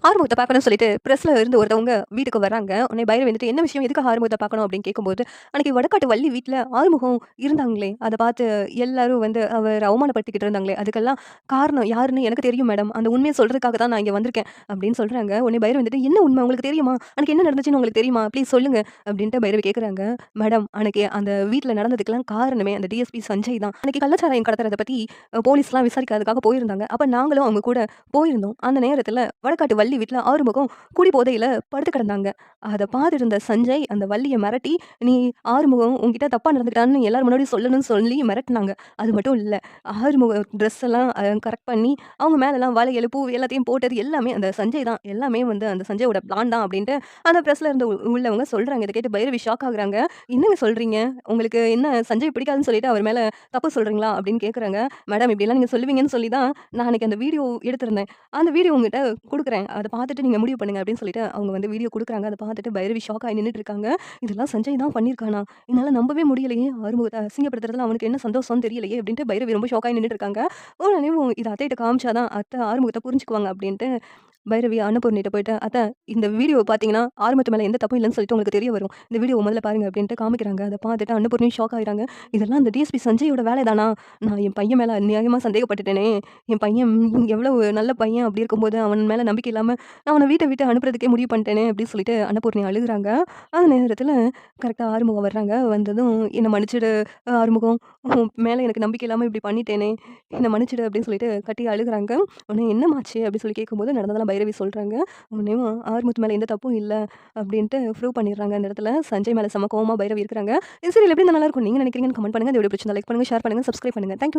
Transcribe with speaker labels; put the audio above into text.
Speaker 1: ஆறுமுகத்த பார்க்கணும்னு சொல்லிட்டு பிரஸ்ல இருந்து ஒருத்தவங்க வீட்டுக்கு வராங்க. உடனே பைரவி வந்துட்டு, "என்ன விஷயம்? எதுக்காக ஆறுமுகத்த பார்க்கணும்?" அப்படின்னு கேட்கும்போது, அன்னைக்கு வடக்காட்டு வள்ளி வீட்ல ஆறுமுகம் இருந்தாங்களே, அத பார்த்து எல்லாரும் வந்து அவர அவமானப்படுத்திக்கிட்டு இருந்தாங்களே, அதுக்கெல்லாம் காரணம் யாருன்னு எனக்கு தெரியும் மேடம். அந்த உண்மைய சொல்றதுக்காக தான் நான் இங்க வந்திருக்கேன் அப்படின்னு சொல்றாங்க. உடனே பைரவி வந்துட்டு, "என்ன உண்மை? உங்களுக்கு தெரியுமா? அன்னைக்கு என்ன நடந்துச்சுன்னு உங்களுக்கு தெரியுமா? ப்ளீஸ் சொல்லுங்க." அப்படின்ட்டு பைரவி கேட்குறாங்க. மேடம், அன்னைக்கு அந்த வீட்ல நடந்ததுக்கெல்லாம் காரணமே அந்த டிஎஸ்பி சஞ்சய் தான். அன்னைக்கு கள்ளச்சாராயம் கடத்துறத பத்தி போலீஸ்லாம் விசாரிக்கிறதுக்காக போயிருந்தாங்க. அப்ப நாங்களும் அவங்க கூட போயிருந்தோம். அந்த நேரத்துல வடக்காட்டு வள்ளி வீட்ல ஆறுமுகம் குடி போதையில படுத்து கிடந்தாங்க. அத பார்த்துட்டு இருந்த சஞ்சய் அந்த வள்ளிய மிரட்டி, "நீ ஆறுமுகம் உன்கிட்ட தப்பா நடந்துக்கிட்டான்னு எல்லார் முன்னாடியும் சொல்லணும்னு" சொல்லி மிரட்டுனாங்க. அது மட்டும் இல்ல, ஆறுமுகம் ட்ரெஸ் எல்லாம் கரெக்ட் பண்ணி, அவங்க மேலலாம் வளையல், பூ எல்லாத்தையும் போட்டது எல்லாமே அந்த சஞ்சய் தான். எல்லாமே வந்து அந்த சஞ்சயோட பிளான் தான் அப்டின்ட்டு அந்த பிரஸ்ல இருந்து உள்ளவங்க சொல்றாங்க. இத கேட்டு பைரவி ஷாக் ஆகுறாங்க. "என்னங்க சொல்றீங்க? உங்களுக்கு என்ன சஞ்சய் பிடிக்காதுன்னு சொல்லிட்டு அவர் மேல தப்பு சொல்றீங்களா?" அப்படின்னு கேட்குறாங்க. "மேடம் இப்படியெல்லாம் நீங்க சொல்லுவீங்கன்னு சொல்லி தான் நான் அன்னைக்கு அந்த வீடியோ எடுத்திருந்தேன். அந்த வீடியோ உங்ககிட்ட குடுக்குறேன். அத பார்த்துட்டு நீங்க முடிவு பண்ணுங்க" அப்படின்னு சொல்லிட்டு அவங்க வந்து வீடியோ குடுக்குறாங்க. அத பார்த்துட்டு பைரவி ஷாக் ஆயி நின்னுட்டு இருக்காங்க. இதெல்லாம் சஞ்சய் தான் பண்ணியிருக்கானா? என்னால நம்பவே முடியலையே! ஆறுமுகத்த அசிங்கப்படுத்துறதுல அவனுக்கு என்ன சந்தோஷம்னு தெரியலையே! அப்படின்ட்டு பைரவி ரொம்ப ஷாக் ஆயி நின்னுட்டு இருக்காங்க. உடனேயும் இத அத்தைட்ட காமிச்சா தான் அத்தை ஆறுமுகத்த புரிஞ்சுக்குவாங்க அப்படின்ட்டு பைரவி அன்னபூர்ணிட்ட போயிட்டு, "அத்தை இந்த வீடியோ பார்த்தீங்கன்னா, ஆறுமுகத்து மேல எந்த தப்பும் இல்லன்னு சொல்லிட்டு உங்களுக்கு தெரிய வரும். இந்த வீடியோவ முதல்ல பாருங்க" அப்படின்ட்டு காமிக்கிறாங்க. அத பார்த்துட்டு அன்னபூர்ணியும் ஷாக் ஆயிறாங்க. இதெல்லாம் அந்த டிஎஸ்பி சஞ்சயோட வேலை தானா? நான் என் பையன் மேல அநியாயமா சந்தேகப்பட்டுட்டேனே! என் பையன் எவ்வளவு நல்ல பையன் அப்படி இருக்கும்போது, அவன் மேல நம்பிக்கை இல்லாம நான் அவன வீட்ட விட்டு அனுப்புறதுக்கே முடிவு பண்ணிட்டேனே! அப்படின்னு சொல்லிட்டு அன்னபூர்ணி அழுகுறாங்க. அந்த நேரத்துல கரெக்ட்டா ஆறுமுகம் வர்றாங்க. வந்ததும் "என்ன மன்னிச்சுடு ஆறுமுகம். உன் மேல எனக்கு நம்பிக்கை இல்லாம இப்படி பண்ணிட்டேனே! என்ன மன்னிச்சுடு" அப்படின்னு சொல்லிட்டு கட்டி அழுகுறாங்க. உடனே "என்னமாச்சு?" அப்படி சொல்லி கேட்கும்போது நடந்ததெல்லாம் பைரவி சொல்றாங்க. உடனேயும் ஆறுமுகத்து மேல எந்த தப்பும் இல்ல அப்படின்ட்டு ப்ரூவ் பண்ணிடுறாங்க அந்த இடத்துல. சஞ்சய் மேல செம கோவமா பைரவி இருக்கிறாங்க. இந்த சீரியல் எப்படி இருந்தா நல்லாருக்கும் நீங்க நினைக்கிறீங்கன்னு கமெண்ட் பண்ணுங்க. இந்த வீடியோ பிடிச்சிருந்தா லைக் பண்ணுங்க, ஷேர் பண்ணுங்க, சப்ஸ்கிரைப் பண்ணுங்க. Thank you.